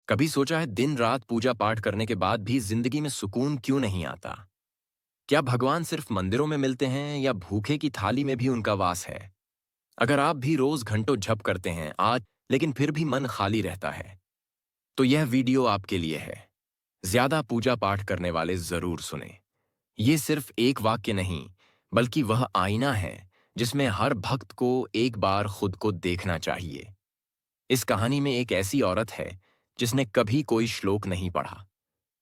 कभी सोचा है दिन रात पूजा पाठ करने के बाद भी जिंदगी में सुकून क्यों नहीं आता? क्या भगवान सिर्फ मंदिरों में मिलते हैं या भूखे की थाली में भी उनका वास है? अगर आप भी रोज घंटों जप करते हैं आज लेकिन फिर भी मन खाली रहता है, तो यह वीडियो आपके लिए है। ज्यादा पूजा पाठ करने वाले जरूर सुने। ये सिर्फ एक वाक्य नहीं, बल्कि वह आईना है जिसमें हर भक्त को एक बार खुद को देखना चाहिए। इस कहानी में एक ऐसी औरत है जिसने कभी कोई श्लोक नहीं पढ़ा,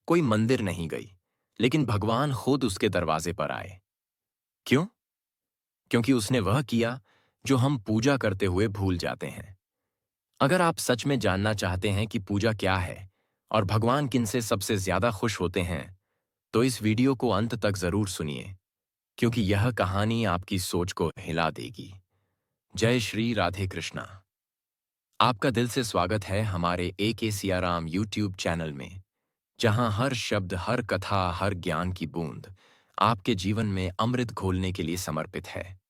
कोई मंदिर नहीं गई, लेकिन भगवान खुद उसके दरवाजे पर आए। क्यों? क्योंकि उसने वह किया जो हम पूजा करते हुए भूल जाते हैं। अगर आप सच में जानना चाहते हैं कि पूजा क्या है और भगवान किनसे सबसे ज्यादा खुश होते हैं, तो इस वीडियो को अंत तक जरूर सुनिए, क्योंकि यह कहानी आपकी सोच को हिला देगी। जय श्री राधे कृष्णा। आपका दिल से स्वागत है हमारे AK सियाराम यूट्यूब चैनल में, जहां हर शब्द, हर कथा, हर ज्ञान की बूंद आपके जीवन में अमृत घोलने के लिए समर्पित है।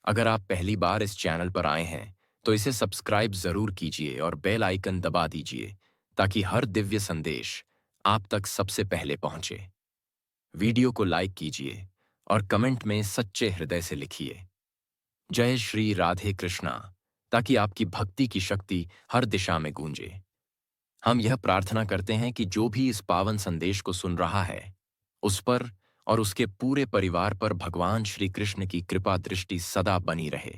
अगर आप पहली बार इस चैनल पर आए हैं, तो इसे सब्सक्राइब जरूर कीजिए और बेल आइकन दबा दीजिए, ताकि हर दिव्य संदेश आप तक सबसे पहले पहुंचे। वीडियो को लाइक कीजिए और कमेंट में सच्चे हृदय से लिखिए जय श्री राधे कृष्णा, ताकि आपकी भक्ति की शक्ति हर दिशा में गूंजे। हम यह प्रार्थना करते हैं कि जो भी इस पावन संदेश को सुन रहा है, उस पर और उसके पूरे परिवार पर भगवान श्री कृष्ण की कृपा दृष्टि सदा बनी रहे।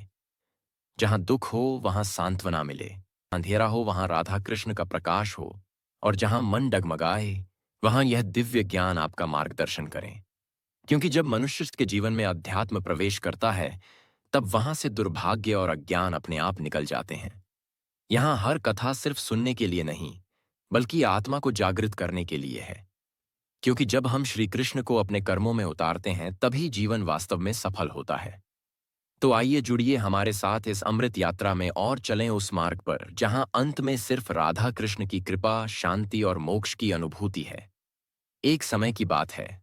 जहां दुख हो वहां सांत्वना मिले, अंधेरा हो वहां राधा कृष्ण का प्रकाश हो, और जहां मन डगमगाए वहां यह दिव्य ज्ञान आपका मार्गदर्शन करें। क्योंकि जब मनुष्य के जीवन में अध्यात्म प्रवेश करता है, तब वहां से दुर्भाग्य और अज्ञान अपने आप निकल जाते हैं। यहाँ हर कथा सिर्फ सुनने के लिए नहीं, बल्कि आत्मा को जागृत करने के लिए है। क्योंकि जब हम श्री कृष्ण को अपने कर्मों में उतारते हैं, तभी जीवन वास्तव में सफल होता है। तो आइए जुड़िए हमारे साथ इस अमृत यात्रा में और चलें उस मार्ग पर जहां अंत में सिर्फ राधा कृष्ण की कृपा, शांति और मोक्ष की अनुभूति है। एक समय की बात है।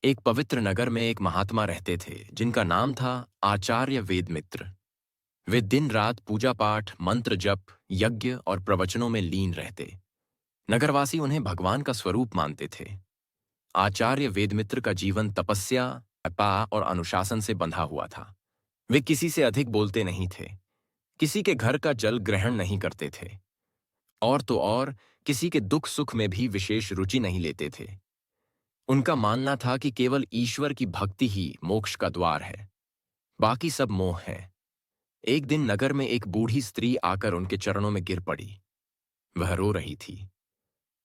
एक पवित्र नगर में एक महात्मा रहते थे जिनका नाम था आचार्य वेदमित्र। वे दिन रात पूजा पाठ, मंत्र जप, यज्ञ और प्रवचनों में लीन रहते। नगरवासी उन्हें भगवान का स्वरूप मानते थे। आचार्य वेदमित्र का जीवन तपस्या, तपा और अनुशासन से बंधा हुआ था। वे किसी से अधिक बोलते नहीं थे, किसी के घर का जल ग्रहण नहीं करते थे, और तो और किसी के दुख सुख में भी विशेष रुचि नहीं लेते थे। उनका मानना था कि केवल ईश्वर की भक्ति ही मोक्ष का द्वार है, बाकी सब मोह है। एक दिन नगर में एक बूढ़ी स्त्री आकर उनके चरणों में गिर पड़ी। वह रो रही थी,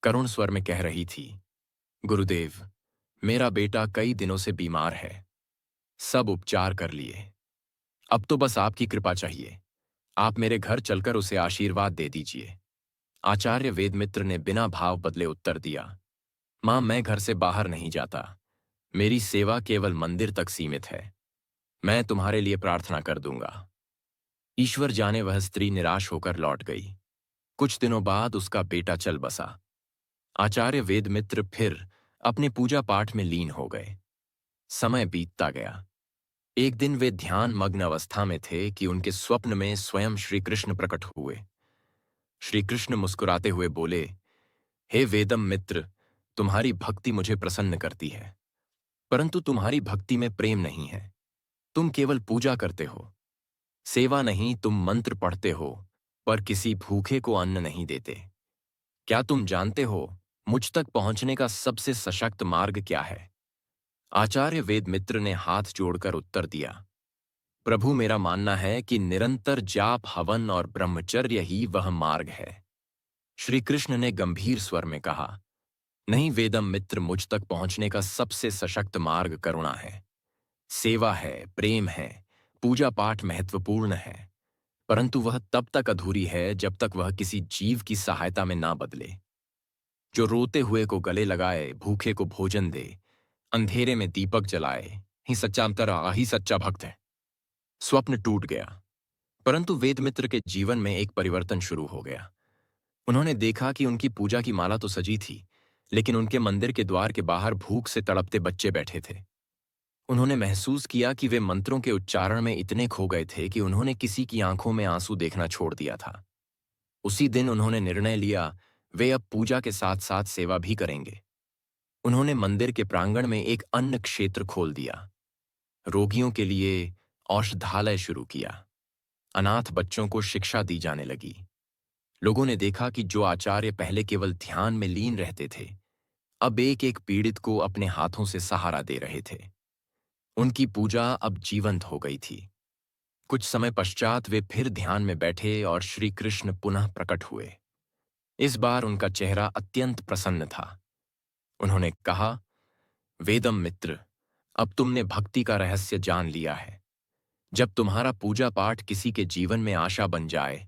करुण स्वर में कह रही थी, गुरुदेव, मेरा बेटा कई दिनों से बीमार है। सब उपचार कर लिए, अब तो बस आपकी कृपा चाहिए। आप मेरे घर चलकर उसे आशीर्वाद दे दीजिए। आचार्य वेदमित्र ने बिना भाव बदले उत्तर दिया, मां, मैं घर से बाहर नहीं जाता। मेरी सेवा केवल मंदिर तक सीमित है। मैं तुम्हारे लिए प्रार्थना कर दूंगा। ईश्वर जाने वह स्त्री निराश होकर लौट गई। कुछ दिनों बाद उसका बेटा चल बसा। आचार्य वेदमित्र फिर अपने पूजा पाठ में लीन हो गए। समय बीतता गया। एक दिन वे ध्यान मग्न अवस्था में थे कि उनके स्वप्न में स्वयं श्री कृष्ण प्रकट हुए। श्री कृष्ण मुस्कुराते हुए बोले, हे वेदम मित्र, तुम्हारी भक्ति मुझे प्रसन्न करती है, परंतु तुम्हारी भक्ति में प्रेम नहीं है। तुम केवल पूजा करते हो, सेवा नहीं, तुम मंत्र पढ़ते हो, पर किसी भूखे को अन्न नहीं देते। क्या तुम जानते हो मुझ तक पहुंचने का सबसे सशक्त मार्ग क्या है? आचार्य वेदमित्र ने हाथ जोड़कर उत्तर दिया, प्रभु, मेरा मानना है कि निरंतर जाप, हवन और ब्रह्मचर्य ही वह मार्ग है। श्री कृष्ण ने गंभीर स्वर में कहा, नहीं वेदम मित्र, मुझ तक पहुंचने का सबसे सशक्त मार्ग करुणा है, सेवा है, प्रेम है, पूजा पाठ महत्वपूर्ण है, परंतु वह तब तक अधूरी है जब तक वह किसी जीव की सहायता में ना बदले। जो रोते हुए को गले लगाए, भूखे को भोजन दे, अंधेरे में दीपक जलाए, ही सच्चा अंतरा ही सच्चा भक्त है। स्वप्न टूट गया, परंतु वेदमित्र के जीवन में एक परिवर्तन शुरू हो गया। उन्होंने देखा कि उनकी पूजा की माला तो सजी थी, लेकिन उनके मंदिर के द्वार के बाहर भूख से तड़पते बच्चे बैठे थे। उन्होंने महसूस किया कि वे मंत्रों के उच्चारण में इतने खो गए थे कि उन्होंने किसी की आंखों में आंसू देखना छोड़ दिया था। उसी दिन उन्होंने निर्णय लिया, वे अब पूजा के साथ साथ सेवा भी करेंगे। उन्होंने मंदिर के प्रांगण में एक अन्न क्षेत्र खोल दिया, रोगियों के लिए औषधालय शुरू किया, अनाथ बच्चों को शिक्षा दी जाने लगी। लोगों ने देखा कि जो आचार्य पहले केवल ध्यान में लीन रहते थे, अब एक एक पीड़ित को अपने हाथों से सहारा दे रहे थे। उनकी पूजा अब जीवंत हो गई थी। कुछ समय पश्चात वे फिर ध्यान में बैठे और श्री कृष्ण पुनः प्रकट हुए। इस बार उनका चेहरा अत्यंत प्रसन्न था। उन्होंने कहा, वेदम मित्र, अब तुमने भक्ति का रहस्य जान लिया है। जब तुम्हारा पूजा पाठ किसी के जीवन में आशा बन जाए,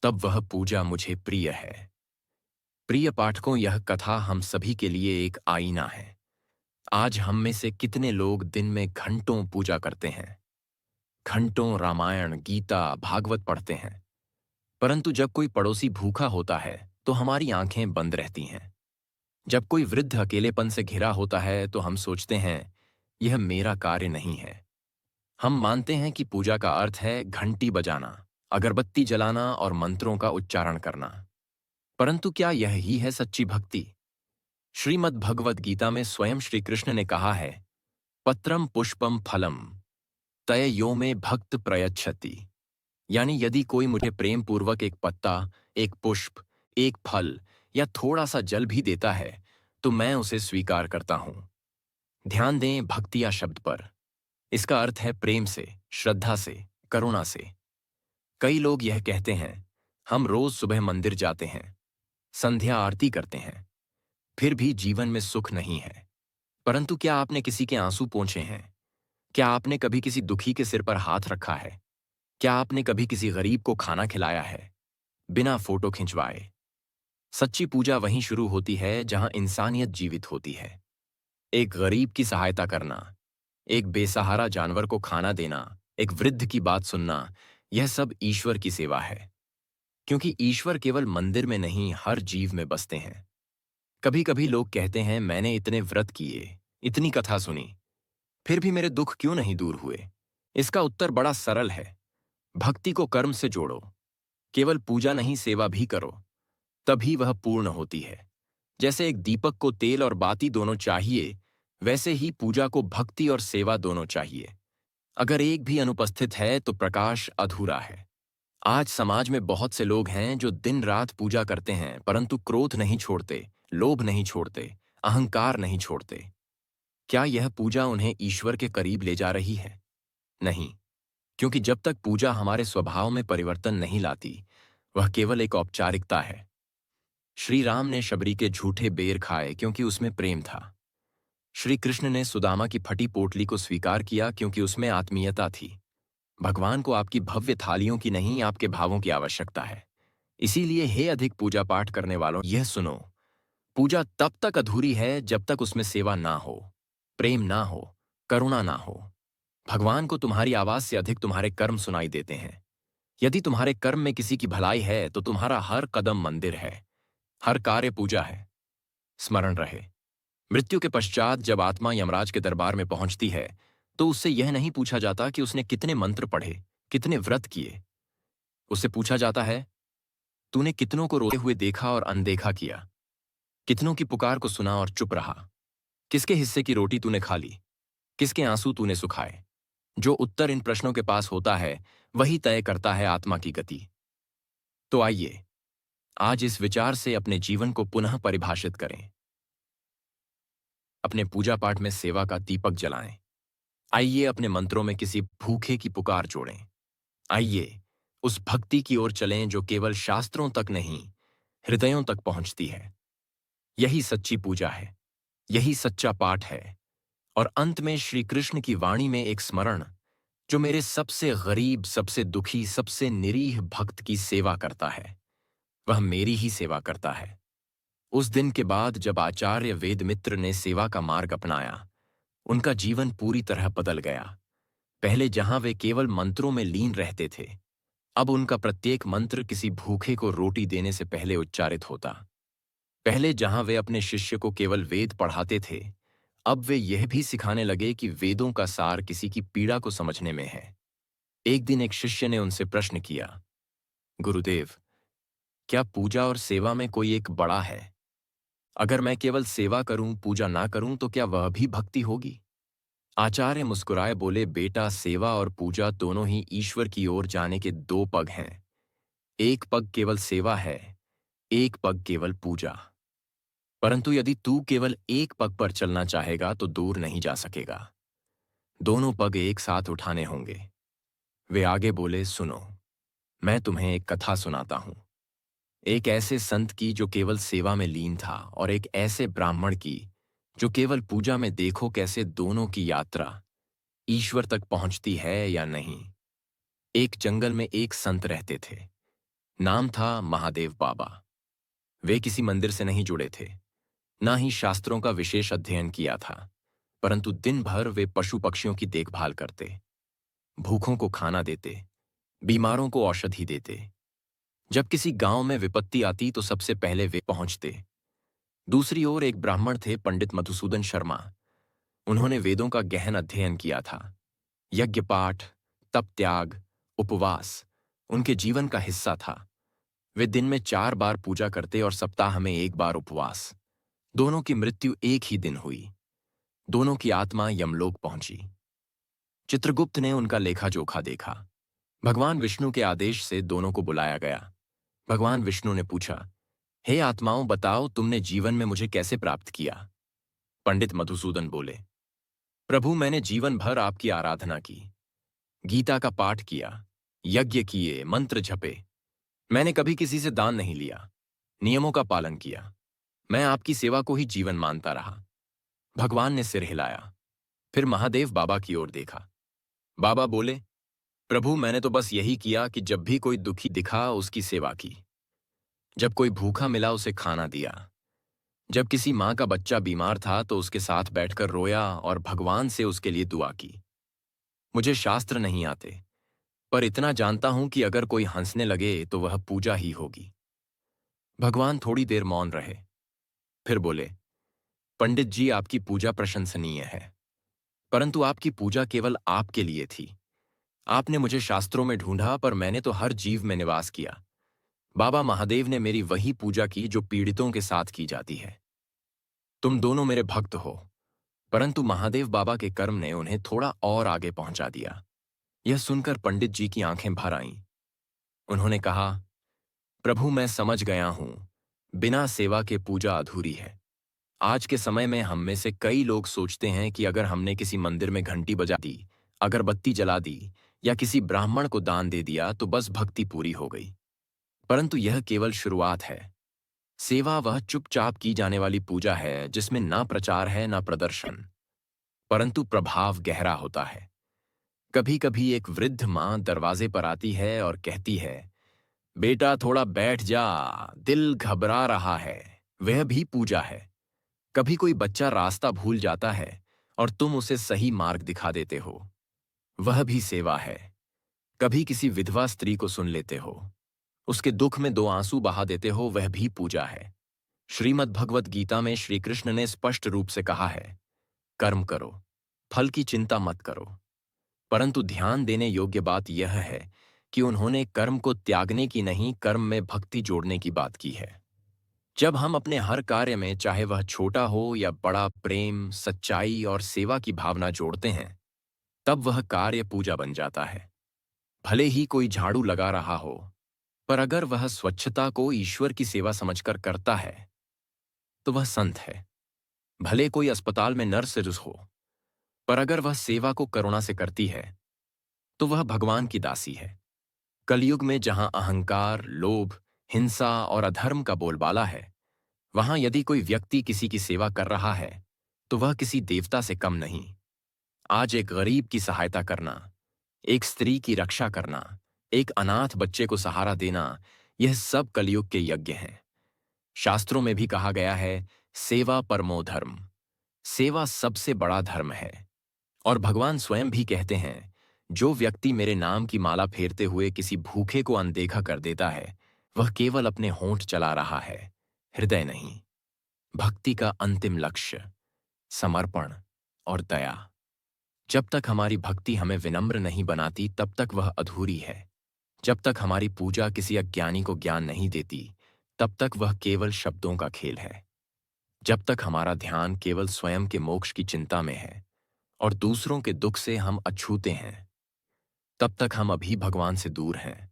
तब वह पूजा मुझे प्रिय है। प्रिय पाठकों, यह कथा हम सभी के लिए एक आईना है। आज हम में से कितने लोग दिन में घंटों पूजा करते हैं, घंटों रामायण, गीता, भागवत पढ़ते हैं, परंतु जब कोई पड़ोसी भूखा होता है तो हमारी आंखें बंद रहती हैं। जब कोई वृद्ध अकेलेपन से घिरा होता है तो हम सोचते हैं, यह मेरा कार्य नहीं है। हम मानते हैं कि पूजा का अर्थ है घंटी बजाना, अगरबत्ती जलाना और मंत्रों का उच्चारण करना। परंतु क्या यह ही है सच्ची भक्ति? श्रीमद् भगवद गीता में स्वयं श्री कृष्ण ने कहा है, पत्रम पुष्पम फलम तय यो में भक्त प्रयच्छति। यानी यदि कोई मुझे प्रेम पूर्वक एक पत्ता, एक पुष्प, एक फल या थोड़ा सा जल भी देता है तो मैं उसे स्वीकार करता हूं। ध्यान दें भक्तिया शब्द पर। इसका अर्थ है प्रेम से, श्रद्धा से, करुणा से। कई लोग यह कहते हैं, हम रोज सुबह मंदिर जाते हैं, संध्या आरती करते हैं, फिर भी जीवन में सुख नहीं है। परंतु क्या आपने किसी के आंसू पोंछे हैं? क्या आपने कभी किसी दुखी के सिर पर हाथ रखा है? क्या आपने कभी किसी गरीब को खाना खिलाया है, बिना फोटो खिंचवाए? सच्ची पूजा वहीं शुरू होती है जहां इंसानियत जीवित होती है। एक गरीब की सहायता करना, एक बेसहारा जानवर को खाना देना, एक वृद्ध की बात सुनना, यह सब ईश्वर की सेवा है। क्योंकि ईश्वर केवल मंदिर में नहीं, हर जीव में बसते हैं। कभी कभी लोग कहते हैं, मैंने इतने व्रत किए, इतनी कथा सुनी, फिर भी मेरे दुख क्यों नहीं दूर हुए? इसका उत्तर बड़ा सरल है, भक्ति को कर्म से जोड़ो। केवल पूजा नहीं, सेवा भी करो, तभी वह पूर्ण होती है। जैसे एक दीपक को तेल और बाती दोनों चाहिए, वैसे ही पूजा को भक्ति और सेवा दोनों चाहिए। अगर एक भी अनुपस्थित है तो प्रकाश अधूरा है। आज समाज में बहुत से लोग हैं जो दिन रात पूजा करते हैं, परंतु क्रोध नहीं छोड़ते, लोभ नहीं छोड़ते, अहंकार नहीं छोड़ते। क्या यह पूजा उन्हें ईश्वर के करीब ले जा रही है? नहीं, क्योंकि जब तक पूजा हमारे स्वभाव में परिवर्तन नहीं लाती, वह केवल एक औपचारिकता है। श्री राम ने शबरी के झूठे बेर खाए क्योंकि उसमें प्रेम था। श्री कृष्ण ने सुदामा की फटी पोटली को स्वीकार किया क्योंकि उसमें आत्मीयता थी। भगवान को आपकी भव्य थालियों की नहीं, आपके भावों की आवश्यकता है। इसीलिए हे अधिक पूजा पाठ करने वालों, यह सुनो, पूजा तब तक अधूरी है जब तक उसमें सेवा ना हो, प्रेम ना हो, करुणा ना हो। भगवान को तुम्हारी आवाज से अधिक तुम्हारे कर्म सुनाई देते हैं। यदि तुम्हारे कर्म में किसी की भलाई है तो तुम्हारा हर कदम मंदिर है, हर कार्य पूजा है। स्मरण रहे, मृत्यु के पश्चात जब आत्मा यमराज के दरबार में पहुंचती है तो उससे यह नहीं पूछा जाता कि उसने कितने मंत्र पढ़े, कितने व्रत किए। उससे पूछा जाता है, तूने कितनों को रोते हुए देखा और अनदेखा किया, कितनों की पुकार को सुना और चुप रहा, किसके हिस्से की रोटी तूने खा ली, किसके आंसू तूने सुखाए। जो उत्तर इन प्रश्नों के पास होता है, वही तय करता है आत्मा की गति। तो आइए आज इस विचार से अपने जीवन को पुनः परिभाषित करें। अपने पूजा पाठ में सेवा का दीपक जलाएं। आइए अपने मंत्रों में किसी भूखे की पुकार जोड़ें। आइए उस भक्ति की ओर चलें जो केवल शास्त्रों तक नहीं, हृदयों तक पहुंचती है। यही सच्ची पूजा है, यही सच्चा पाठ है। और अंत में श्री कृष्ण की वाणी में एक स्मरण, जो मेरे सबसे गरीब, सबसे दुखी, सबसे निरीह भक्त की सेवा करता है, वह मेरी ही सेवा करता है। उस दिन के बाद जब आचार्य वेदमित्र ने सेवा का मार्ग अपनाया, उनका जीवन पूरी तरह बदल गया। पहले जहां वे केवल मंत्रों में लीन रहते थे, अब उनका प्रत्येक मंत्र किसी भूखे को रोटी देने से पहले उच्चारित होता। पहले जहां वे अपने शिष्य को केवल वेद पढ़ाते थे, अब वे यह भी सिखाने लगे कि वेदों का सार किसी की पीड़ा को समझने में है। एक दिन एक शिष्य ने उनसे प्रश्न किया, गुरुदेव, क्या पूजा और सेवा में कोई एक बड़ा है? अगर मैं केवल सेवा करूं, पूजा ना करूं, तो क्या वह भी भक्ति होगी? आचार्य मुस्कुराए बोले, बेटा, सेवा और पूजा दोनों ही ईश्वर की ओर जाने के दो पग हैं। एक पग केवल सेवा है, एक पग केवल पूजा। परंतु यदि तू केवल एक पग पर चलना चाहेगा तो दूर नहीं जा सकेगा। दोनों पग एक साथ उठाने होंगे। वे आगे बोले, सुनो, मैं तुम्हें एक कथा सुनाता हूं। एक ऐसे संत की जो केवल सेवा में लीन था, और एक ऐसे ब्राह्मण की जो केवल पूजा में। देखो कैसे दोनों की यात्रा ईश्वर तक पहुंचती है या नहीं। एक जंगल में एक संत रहते थे। नाम था महादेव बाबा। वे किसी मंदिर से नहीं जुड़े थे, ना ही शास्त्रों का विशेष अध्ययन किया था, परंतु दिन भर वे पशु पक्षियों की देखभाल करते, भूखों को खाना देते, बीमारों को औषधि देते। जब किसी गांव में विपत्ति आती तो सबसे पहले वे पहुंचते। दूसरी ओर एक ब्राह्मण थे, पंडित मधुसूदन शर्मा। उन्होंने वेदों का गहन अध्ययन किया था। यज्ञ पाठ, तप त्याग, उपवास उनके जीवन का हिस्सा था। वे दिन में 4 बार पूजा करते और सप्ताह में एक बार उपवास। दोनों की मृत्यु एक ही दिन हुई। दोनों की आत्मा यमलोक पहुंची। चित्रगुप्त ने उनका लेखा जोखा देखा। भगवान विष्णु के आदेश से दोनों को बुलाया गया। भगवान विष्णु ने पूछा, हे आत्माओं, बताओ तुमने जीवन में मुझे कैसे प्राप्त किया? पंडित मधुसूदन बोले, प्रभु, मैंने जीवन भर आपकी आराधना की, गीता का पाठ किया, यज्ञ किए, मंत्र जपे। मैंने कभी किसी से दान नहीं लिया, नियमों का पालन किया। मैं आपकी सेवा को ही जीवन मानता रहा। भगवान ने सिर हिलाया, फिर महादेव बाबा की ओर देखा। बाबा बोले, प्रभु, मैंने तो बस यही किया कि जब भी कोई दुखी दिखा उसकी सेवा की, जब कोई भूखा मिला उसे खाना दिया, जब किसी माँ का बच्चा बीमार था तो उसके साथ बैठकर रोया और भगवान से उसके लिए दुआ की। मुझे शास्त्र नहीं आते, पर इतना जानता हूं कि अगर कोई हंसने लगे तो वह पूजा ही होगी। भगवान थोड़ी देर मौन रहे, फिर बोले, पंडित जी, आपकी पूजा प्रशंसनीय है, परंतु आपकी पूजा केवल आपके लिए थी। आपने मुझे शास्त्रों में ढूंढा, पर मैंने तो हर जीव में निवास किया। बाबा महादेव ने मेरी वही पूजा की जो पीड़ितों के साथ की जाती है। तुम दोनों मेरे भक्त हो, परंतु महादेव बाबा के कर्म ने उन्हें थोड़ा और आगे पहुंचा दिया। यह सुनकर पंडित जी की आंखें भर आईं। उन्होंने कहा, प्रभु, मैं समझ गया हूं, बिना सेवा के पूजा अधूरी है। आज के समय में हम में से कई लोग सोचते हैं कि अगर हमने किसी मंदिर में घंटी बजा दी, अगरबत्ती जला दी या किसी ब्राह्मण को दान दे दिया तो बस भक्ति पूरी हो गई। परंतु यह केवल शुरुआत है। सेवा वह चुपचाप की जाने वाली पूजा है जिसमें ना प्रचार है ना प्रदर्शन, परंतु प्रभाव गहरा होता है। कभी कभी एक वृद्ध मां दरवाजे पर आती है और कहती है, बेटा थोड़ा बैठ जा, दिल घबरा रहा है। वह भी पूजा है। कभी कोई बच्चा रास्ता भूल जाता है और तुम उसे सही मार्ग दिखा देते हो, वह भी सेवा है। कभी किसी विधवा स्त्री को सुन लेते हो, उसके दुख में 2 आंसू बहा देते हो, वह भी पूजा है। श्रीमद् भगवत गीता में श्री कृष्ण ने स्पष्ट रूप से कहा है, कर्म करो, फल की चिंता मत करो। परंतु ध्यान देने योग्य बात यह है कि उन्होंने कर्म को त्यागने की नहीं, कर्म में भक्ति जोड़ने की बात की है। जब हम अपने हर कार्य में, चाहे वह छोटा हो या बड़ा, प्रेम, सच्चाई और सेवा की भावना जोड़ते हैं, तब वह कार्य पूजा बन जाता है। भले ही कोई झाड़ू लगा रहा हो, पर अगर वह स्वच्छता को ईश्वर की सेवा समझकर करता है तो वह संत है। भले कोई अस्पताल में नर्स हो, पर अगर वह सेवा को करुणा से करती है तो वह भगवान की दासी है। कलयुग में जहां अहंकार, लोभ, हिंसा और अधर्म का बोलबाला है, वहां यदि कोई व्यक्ति किसी की सेवा कर रहा है तो वह किसी देवता से कम नहीं। आज एक गरीब की सहायता करना, एक स्त्री की रक्षा करना, एक अनाथ बच्चे को सहारा देना, यह सब कलयुग के यज्ञ हैं। शास्त्रों में भी कहा गया है, सेवा परमो धर्म। सेवा सबसे बड़ा धर्म है। और भगवान स्वयं भी कहते हैं, जो व्यक्ति मेरे नाम की माला फेरते हुए किसी भूखे को अनदेखा कर देता है, वह केवल अपने होंठ चला रहा है, हृदय नहीं। भक्ति का अंतिम लक्ष्य समर्पण और दया। जब तक हमारी भक्ति हमें विनम्र नहीं बनाती, तब तक वह अधूरी है। जब तक हमारी पूजा किसी अज्ञानी को ज्ञान नहीं देती, तब तक वह केवल शब्दों का खेल है। जब तक हमारा ध्यान केवल स्वयं के मोक्ष की चिंता में है और दूसरों के दुख से हम अछूते हैं, तब तक हम अभी भगवान से दूर हैं।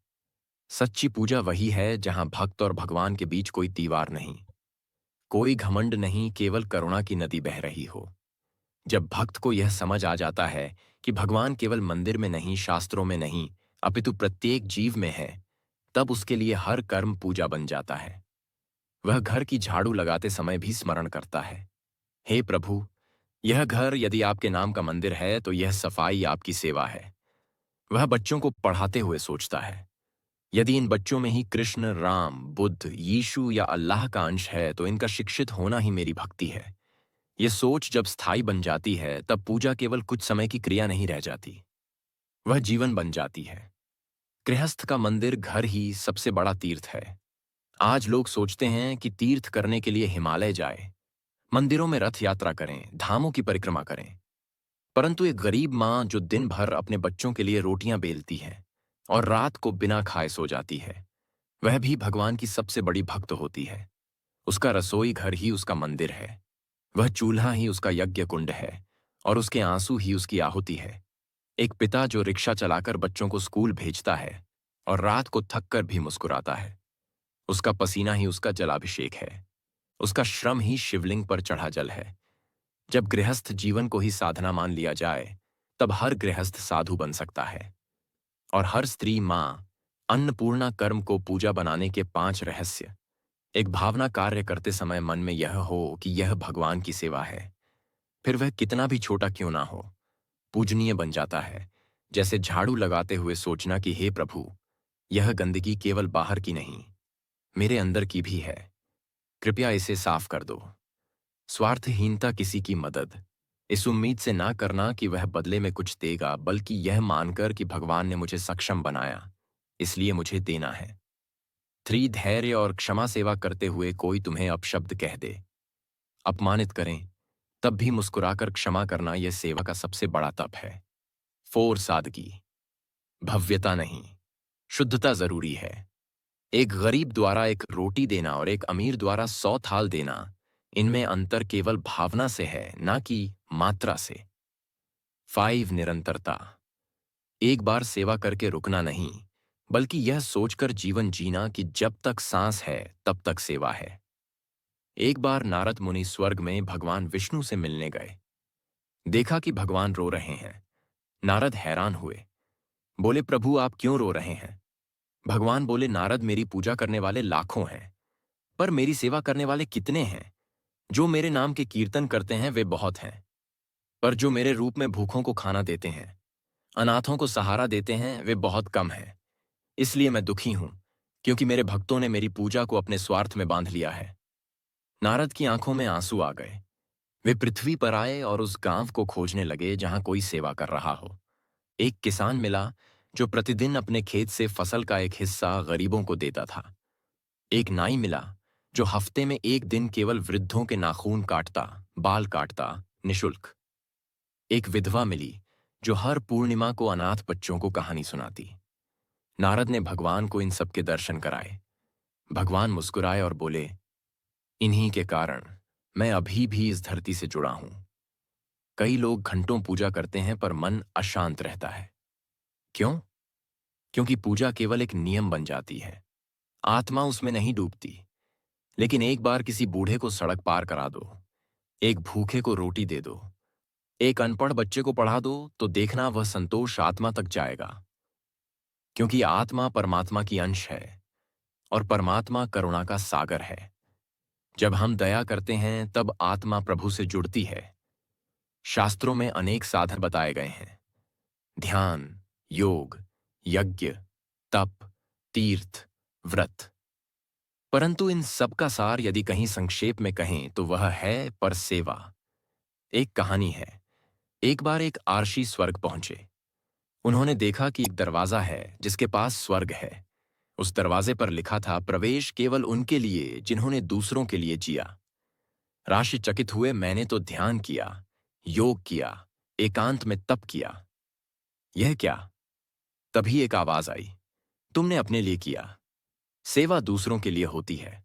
सच्ची पूजा वही है जहां भक्त और भगवान के बीच कोई दीवार नहीं, कोई घमंड नहीं, केवल करुणा की नदी बह रही हो। जब भक्त को यह समझ आ जाता है कि भगवान केवल मंदिर में नहीं, शास्त्रों में नहीं, अपितु प्रत्येक जीव में है, तब उसके लिए हर कर्म पूजा बन जाता है। वह घर की झाड़ू लगाते समय भी स्मरण करता है, हे प्रभु, यह घर यदि आपके नाम का मंदिर है तो यह सफाई आपकी सेवा है। वह बच्चों को पढ़ाते हुए सोचता है, यदि इन बच्चों में ही कृष्ण, राम, बुद्ध, यीशु या अल्लाह का अंश है तो इनका शिक्षित होना ही मेरी भक्ति है। ये सोच जब स्थायी बन जाती है तब पूजा केवल कुछ समय की क्रिया नहीं रह जाती, वह जीवन बन जाती है। गृहस्थ का मंदिर घर ही सबसे बड़ा तीर्थ है। आज लोग सोचते हैं कि तीर्थ करने के लिए हिमालय जाए, मंदिरों में रथ यात्रा करें, धामों की परिक्रमा करें। परंतु एक गरीब माँ जो दिन भर अपने बच्चों के लिए रोटियां बेलती है और रात को बिना खाए सो जाती है, वह भी भगवान की सबसे बड़ी भक्त होती है। उसका रसोई घर ही उसका मंदिर है, वह चूल्हा ही उसका यज्ञ कुंड है और उसके आंसू ही उसकी आहुति है। एक पिता जो रिक्शा चलाकर बच्चों को स्कूल भेजता है और रात को थक कर भी मुस्कुराता है, उसका पसीना ही उसका जलाभिषेक है, उसका श्रम ही शिवलिंग पर चढ़ा जल है। जब गृहस्थ जीवन को ही साधना मान लिया जाए, तब हर गृहस्थ साधु बन सकता है। और हर स्त्री माँ अन्नपूर्णा कर्म को पूजा बनाने के 5 रहस्य। एक भावना कार्य करते समय मन में यह हो कि यह भगवान की सेवा है, फिर वह कितना भी छोटा क्यों ना हो, पूजनीय बन जाता है। जैसे झाड़ू लगाते हुए सोचना कि हे प्रभु, यह गंदगी केवल बाहर की नहीं, मेरे अंदर की भी है, कृपया इसे साफ कर दो। स्वार्थहीनता किसी की मदद इस उम्मीद से ना करना कि वह बदले में कुछ देगा, बल्कि यह मानकर कि भगवान ने मुझे सक्षम बनाया, इसलिए मुझे देना है। 3 धैर्य और क्षमा सेवा करते हुए कोई तुम्हें अपशब्द कह दे, अपमानित करें, तब भी मुस्कुराकर क्षमा करना यह सेवा का सबसे बड़ा तप है। 4 सादगी, भव्यता नहीं, शुद्धता जरूरी है। एक गरीब द्वारा एक रोटी देना और एक अमीर द्वारा 100 थाल देना, इनमें अंतर केवल भावना से है, ना कि मात्रा से। 5 निरंतरता, एक बार सेवा करके रुकना नहीं, बल्कि यह सोचकर जीवन जीना कि जब तक सांस है तब तक सेवा है। एक बार नारद मुनि स्वर्ग में भगवान विष्णु से मिलने गए। देखा कि भगवान रो रहे हैं। नारद हैरान हुए, बोले प्रभु आप क्यों रो रहे हैं? भगवान बोले, नारद मेरी पूजा करने वाले लाखों हैं, पर मेरी सेवा करने वाले कितने हैं? जो मेरे नाम के कीर्तन करते हैं वे बहुत हैं, पर जो मेरे रूप में भूखों को खाना देते हैं, अनाथों को सहारा देते हैं, वे बहुत कम हैं। इसलिए मैं दुखी हूं, क्योंकि मेरे भक्तों ने मेरी पूजा को अपने स्वार्थ में बांध लिया है। नारद की आंखों में आंसू आ गए। वे पृथ्वी पर आए और उस गांव को खोजने लगे जहां कोई सेवा कर रहा हो। एक किसान मिला जो प्रतिदिन अपने खेत से फसल का एक हिस्सा गरीबों को देता था। एक नाई मिला जो हफ्ते में एक दिन केवल वृद्धों के नाखून काटता, बाल काटता, निशुल्क। एक विधवा मिली जो हर पूर्णिमा को अनाथ बच्चों को कहानी सुनाती। नारद ने भगवान को इन सबके दर्शन कराए। भगवान मुस्कुराए और बोले, इन्हीं के कारण मैं अभी भी इस धरती से जुड़ा हूं। कई लोग घंटों पूजा करते हैं पर मन अशांत रहता है। क्यों? क्योंकि पूजा केवल एक नियम बन जाती है, आत्मा उसमें नहीं डूबती। लेकिन एक बार किसी बूढ़े को सड़क पार करा दो, एक भूखे को रोटी दे दो, एक अनपढ़ बच्चे को पढ़ा दो, तो देखना वह संतोष आत्मा तक जाएगा। क्योंकि आत्मा परमात्मा की अंश है और परमात्मा करुणा का सागर है। जब हम दया करते हैं तब आत्मा प्रभु से जुड़ती है। शास्त्रों में अनेक साधन बताए गए हैं, ध्यान, योग, यज्ञ, तप, तीर्थ, व्रत। परंतु इन सब का सार यदि कहीं संक्षेप में कहें तो वह है पर सेवा। एक कहानी है। एक बार एक आर्षी स्वर्ग पहुंचे। उन्होंने देखा कि एक दरवाजा है जिसके पास स्वर्ग है। उस दरवाजे पर लिखा था, प्रवेश केवल उनके लिए जिन्होंने दूसरों के लिए जिया। राशि चकित हुए, मैंने तो ध्यान किया, योग किया, एकांत में तप किया, यह क्या? तभी एक आवाज आई, तुमने अपने लिए किया, सेवा दूसरों के लिए होती है।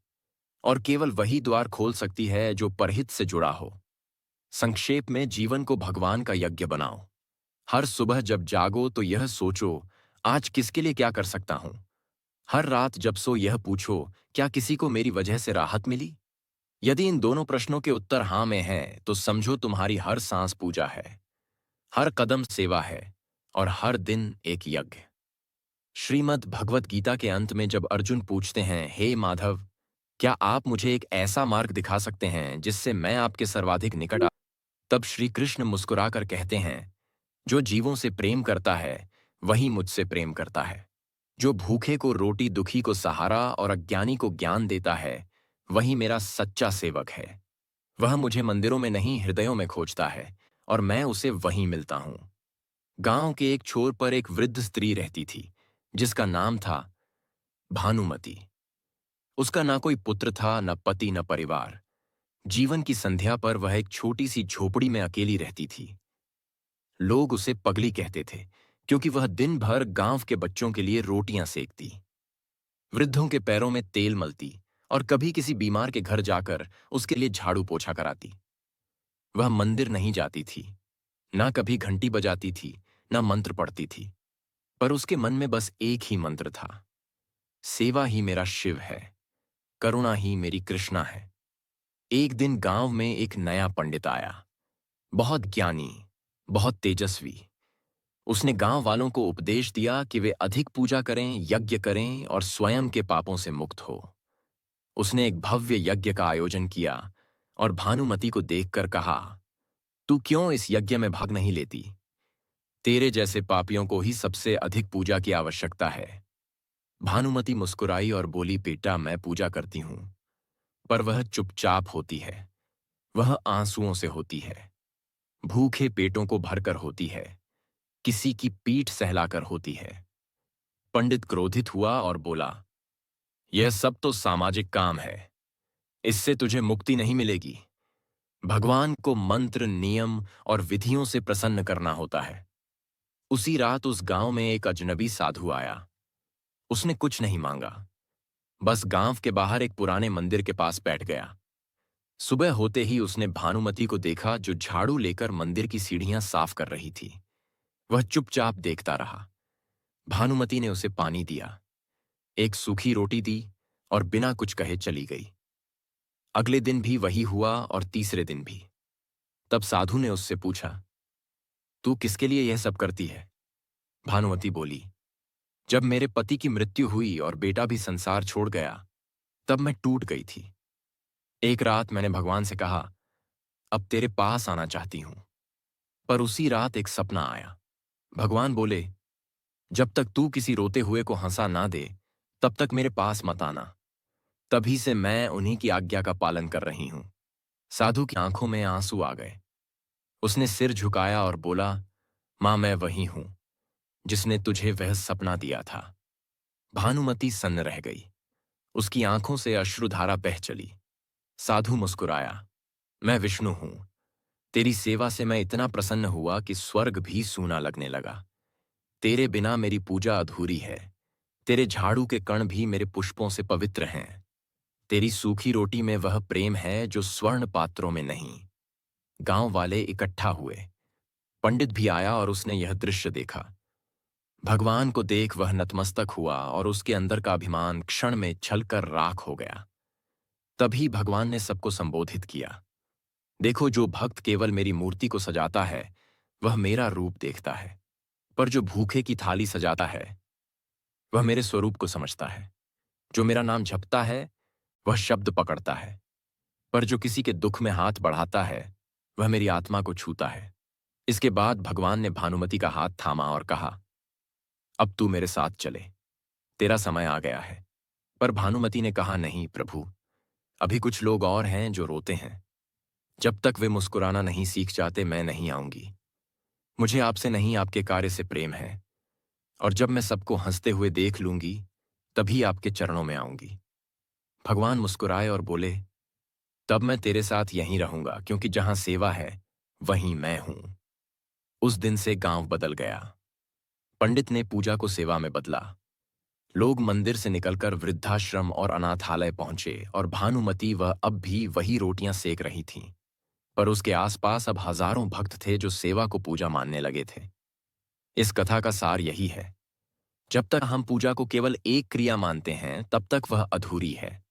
और केवल वही द्वार खोल सकती है जो परहित से जुड़ा हो। संक्षेप में, जीवन को भगवान का यज्ञ बनाओ। हर सुबह जब जागो तो यह सोचो, आज किसके लिए क्या कर सकता हूं। हर रात जब सो यह पूछो, क्या किसी को मेरी वजह से राहत मिली। यदि इन दोनों प्रश्नों के उत्तर हाँ में हैं, तो समझो तुम्हारी हर सांस पूजा है, हर कदम सेवा है, और हर दिन एक यज्ञ। श्रीमद् भगवत गीता के अंत में जब अर्जुन पूछते हैं, हे माधव, क्या आप मुझे एक ऐसा मार्ग दिखा सकते हैं जिससे मैं आपके सर्वाधिक निकट आ। तब श्री कृष्ण मुस्कुराकर कहते हैं, जो जीवों से प्रेम करता है वही मुझसे प्रेम करता है। जो भूखे को रोटी, दुखी को सहारा और अज्ञानी को ज्ञान देता है, वही मेरा सच्चा सेवक है। वह मुझे मंदिरों में नहीं, हृदयों में खोजता है, और मैं उसे वहीं मिलता हूं। गांव के एक छोर पर एक वृद्ध स्त्री रहती थी, जिसका नाम था भानुमति। उसका ना कोई पुत्र था, न पति, न परिवार। जीवन की संध्या पर वह एक छोटी सी झोपड़ी में अकेली रहती थी। लोग उसे पगली कहते थे, क्योंकि वह दिन भर गांव के बच्चों के लिए रोटियां सेकती, वृद्धों के पैरों में तेल मलती, और कभी किसी बीमार के घर जाकर उसके लिए झाड़ू पोछा कराती। वह मंदिर नहीं जाती थी, ना कभी घंटी बजाती थी, ना मंत्र पढ़ती थी, पर उसके मन में बस एक ही मंत्र था, सेवा ही मेरा शिव है, करुणा ही मेरी कृष्णा है। एक दिन गांव में एक नया पंडित आया, बहुत ज्ञानी, बहुत तेजस्वी। उसने गांव वालों को उपदेश दिया कि वे अधिक पूजा करें, यज्ञ करें और स्वयं के पापों से मुक्त हो। उसने एक भव्य यज्ञ का आयोजन किया और भानुमति को देखकर कहा, तू क्यों इस यज्ञ में भाग नहीं लेती? तेरे जैसे पापियों को ही सबसे अधिक पूजा की आवश्यकता है। भानुमति मुस्कुराई और बोली, बेटा, मैं पूजा करती हूं, पर वह चुपचाप होती है, वह आंसुओं से होती है, भूखे पेटों को भरकर होती है, किसी की पीठ सहलाकर होती है। पंडित क्रोधित हुआ और बोला, यह सब तो सामाजिक काम है, इससे तुझे मुक्ति नहीं मिलेगी। भगवान को मंत्र, नियम और विधियों से प्रसन्न करना होता है। उसी रात उस गांव में एक अजनबी साधु आया। उसने कुछ नहीं मांगा, बस गांव के बाहर एक पुराने मंदिर के पास बैठ गया। सुबह होते ही उसने भानुमति को देखा, जो झाड़ू लेकर मंदिर की सीढ़ियां साफ कर रही थी। वह चुपचाप देखता रहा। भानुमति ने उसे पानी दिया, एक सूखी रोटी दी और बिना कुछ कहे चली गई। अगले दिन भी वही हुआ और तीसरे दिन भी। तब साधु ने उससे पूछा, तू किसके लिए यह सब करती है? भानुमति बोली, जब मेरे पति की मृत्यु हुई और बेटा भी संसार छोड़ गया, तब मैं टूट गई थी। एक रात मैंने भगवान से कहा, अब तेरे पास आना चाहती हूं। पर उसी रात एक सपना आया। भगवान बोले, जब तक तू किसी रोते हुए को हंसा ना दे, तब तक मेरे पास मत आना। तभी से मैं उन्हीं की आज्ञा का पालन कर रही हूं। साधु की आंखों में आंसू आ गए। उसने सिर झुकाया और बोला, मां, मैं वही हूं जिसने तुझे वह सपना दिया था। भानुमति सन्न रह गई। उसकी आंखों से अश्रुधारा बह चली। साधु मुस्कुराया, मैं विष्णु हूं। तेरी सेवा से मैं इतना प्रसन्न हुआ कि स्वर्ग भी सूना लगने लगा। तेरे बिना मेरी पूजा अधूरी है। तेरे झाड़ू के कण भी मेरे पुष्पों से पवित्र हैं। तेरी सूखी रोटी में वह प्रेम है जो स्वर्ण पात्रों में नहीं। गांव वाले इकट्ठा हुए। पंडित भी आया और उसने यह दृश्य देखा। भगवान को देख वह नतमस्तक हुआ और उसके अंदर का अभिमान क्षण में छलकर राख हो गया। तभी भगवान ने सबको संबोधित किया, देखो, जो भक्त केवल मेरी मूर्ति को सजाता है वह मेरा रूप देखता है, पर जो भूखे की थाली सजाता है वह मेरे स्वरूप को समझता है। जो मेरा नाम जपता है वह शब्द पकड़ता है, पर जो किसी के दुख में हाथ बढ़ाता है वह मेरी आत्मा को छूता है। इसके बाद भगवान ने भानुमति का हाथ थामा और कहा, अब तू मेरे साथ चले, तेरा समय आ गया है। पर भानुमति ने कहा, नहीं प्रभु, अभी कुछ लोग और हैं जो रोते हैं। जब तक वे मुस्कुराना नहीं सीख जाते, मैं नहीं आऊंगी। मुझे आपसे नहीं, आपके कार्य से प्रेम है, और जब मैं सबको हंसते हुए देख लूंगी, तभी आपके चरणों में आऊंगी। भगवान मुस्कुराए और बोले, तब मैं तेरे साथ यहीं रहूंगा, क्योंकि जहां सेवा है वहीं मैं हूं। उस दिन से गांव बदल गया। पंडित ने पूजा को सेवा में बदला। लोग मंदिर से निकलकर वृद्धाश्रम और अनाथालय पहुंचे और भानुमति वह अब भी वही रोटियां सेक रही थीं। पर उसके आसपास अब हजारों भक्त थे जो सेवा को पूजा मानने लगे थे। इस कथा का सार यही है, जब तक हम पूजा को केवल एक क्रिया मानते हैं तब तक वह अधूरी है,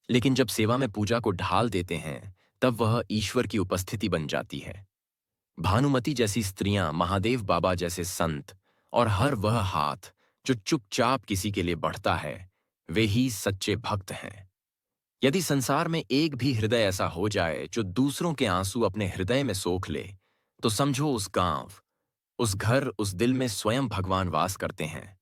लेकिन जब सेवा में पूजा को ढाल देते हैं तब वह ईश्वर की उपस्थिति बन जाती है। भानुमति जैसी स्त्रियां, महादेव बाबा जैसे संत और हर वह हाथ जो चुपचाप किसी के लिए बढ़ता है, वे ही सच्चे भक्त हैं। यदि संसार में एक भी हृदय ऐसा हो जाए जो दूसरों के आंसू अपने हृदय में सोख ले, तो समझो उस गांव, उस घर, उस दिल में स्वयं भगवान वास करते हैं।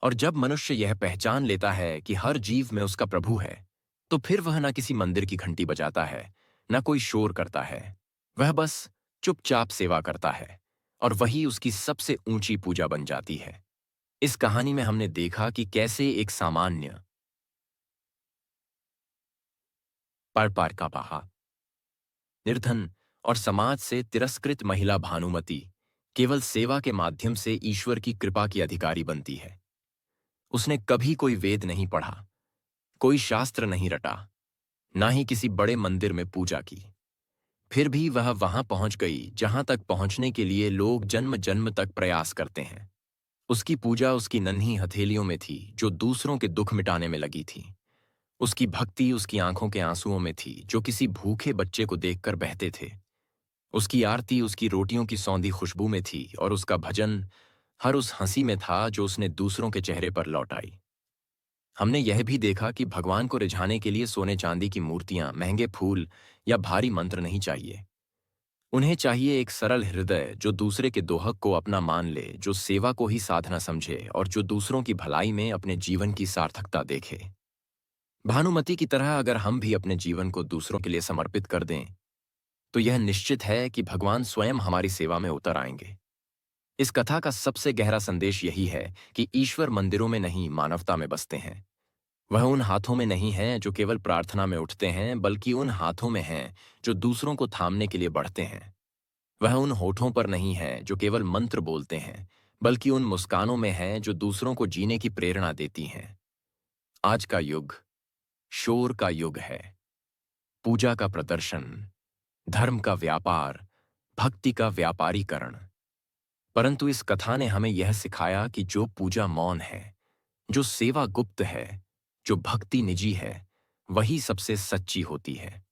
और जब मनुष्य यह पहचान लेता है कि हर जीव में उसका प्रभु है, तो फिर वह न किसी मंदिर की घंटी बजाता है, न कोई शोर करता है। वह बस चुपचाप सेवा करता है, और वही उसकी सबसे ऊंची पूजा बन जाती है। इस कहानी में हमने देखा कि कैसे एक सामान्य पर का पहा, निर्धन और समाज से तिरस्कृत महिला भानुमति केवल सेवा के माध्यम से ईश्वर की कृपा की अधिकारी बनती है। उसने कभी कोई वेद नहीं पढ़ा, कोई शास्त्र नहीं रटा, ना ही किसी बड़े मंदिर में पूजा की। फिर भी वह वहां पहुंच गई जहां तक पहुंचने के लिए लोग जन्म जन्म तक प्रयास करते हैं। उसकी पूजा उसकी नन्ही हथेलियों में थी जो दूसरों के दुख मिटाने में लगी थी। उसकी भक्ति उसकी आंखों के आंसुओं में थी जो किसी भूखे बच्चे को देखकर बहते थे। उसकी आरती उसकी रोटियों की सौंधी खुशबू में थी, और उसका भजन हर उस हंसी में था जो उसने दूसरों के चेहरे पर लौटाई। हमने यह भी देखा कि भगवान को रिझाने के लिए सोने चांदी की मूर्तियां, महंगे फूल या भारी मंत्र नहीं चाहिए। उन्हें चाहिए एक सरल हृदय जो दूसरे के दोहक को अपना मान ले, जो सेवा को ही साधना समझे और जो दूसरों की भलाई में अपने जीवन की सार्थकता देखे। भानुमति की तरह अगर हम भी अपने जीवन को दूसरों के लिए समर्पित कर दें, तो यह निश्चित है कि भगवान स्वयं हमारी सेवा में उतर आएंगे। इस कथा का सबसे गहरा संदेश यही है कि ईश्वर मंदिरों में नहीं, मानवता में बसते हैं। वह उन हाथों में नहीं है जो केवल प्रार्थना में उठते हैं, बल्कि उन हाथों में हैं जो दूसरों को थामने के लिए बढ़ते हैं। वह उन होठों पर नहीं है जो केवल मंत्र बोलते हैं, बल्कि उन मुस्कानों में है जो दूसरों को जीने की प्रेरणा देती हैं। आज का युग शोर का युग है, पूजा का प्रदर्शन, धर्म का व्यापार, भक्ति का व्यापारीकरण। परंतु इस कथा ने हमें यह सिखाया कि जो पूजा मौन है, जो सेवा गुप्त है, जो भक्ति निजी है, वही सबसे सच्ची होती है।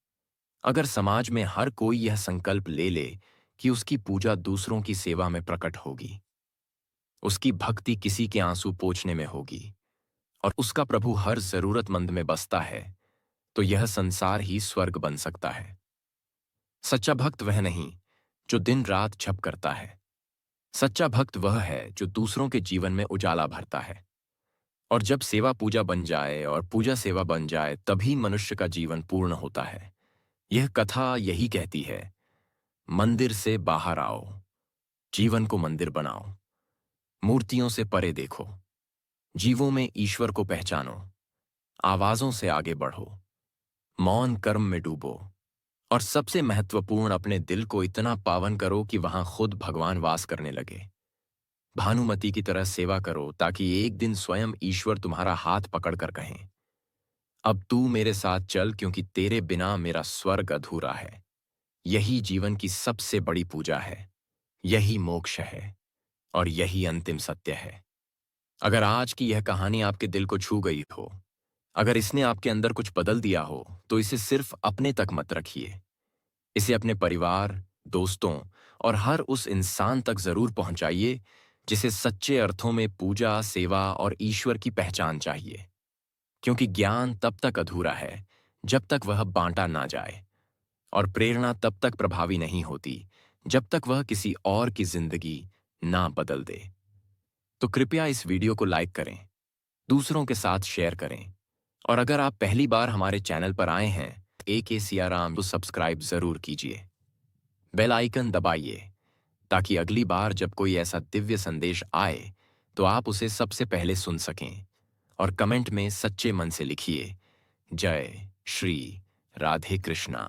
अगर समाज में हर कोई यह संकल्प ले ले कि उसकी पूजा दूसरों की सेवा में प्रकट होगी, उसकी भक्ति किसी के आंसू पोंछने में होगी, और उसका प्रभु हर जरूरतमंद में बसता है, तो यह संसार ही स्वर्ग बन सकता है। सच्चा भक्त वह नहीं जो दिन रात जप करता है। सच्चा भक्त वह है जो दूसरों के जीवन में उजाला भरता है। और जब सेवा पूजा बन जाए और पूजा सेवा बन जाए, तभी मनुष्य का जीवन पूर्ण होता है। यह कथा यही कहती है, मंदिर से बाहर आओ, जीवन को मंदिर बनाओ, मूर्तियों से परे देखो, जीवों में ईश्वर को पहचानो, आवाजों से आगे बढ़ो, मौन कर्म में डूबो, और सबसे महत्वपूर्ण, अपने दिल को इतना पावन करो कि वहां खुद भगवान वास करने लगे। भानुमति की तरह सेवा करो ताकि एक दिन स्वयं ईश्वर तुम्हारा हाथ पकड़कर कहें, अब तू मेरे साथ चल, क्योंकि तेरे बिना मेरा स्वर्ग अधूरा है। यही जीवन की सबसे बड़ी पूजा है, यही मोक्ष है, और यही अंतिम सत्य है। अगर आज की यह कहानी आपके दिल को छू गई हो, अगर इसने आपके अंदर कुछ बदल दिया हो, तो इसे सिर्फ अपने तक मत रखिए। इसे अपने परिवार, दोस्तों और हर उस इंसान तक जरूर पहुंचाइए जिसे सच्चे अर्थों में पूजा, सेवा और ईश्वर की पहचान चाहिए। क्योंकि ज्ञान तब तक अधूरा है जब तक वह बांटा ना जाए, और प्रेरणा तब तक प्रभावी नहीं होती जब तक वह किसी और की जिंदगी ना बदल दे। तो कृपया इस वीडियो को लाइक करें, दूसरों के साथ शेयर करें, और अगर आप पहली बार हमारे चैनल पर आए हैं, AK सियाराम को सब्सक्राइब जरूर कीजिए। बेल आइकन दबाइए ताकि अगली बार जब कोई ऐसा दिव्य संदेश आए तो आप उसे सबसे पहले सुन सकें। और कमेंट में सच्चे मन से लिखिए, जय श्री राधे कृष्णा।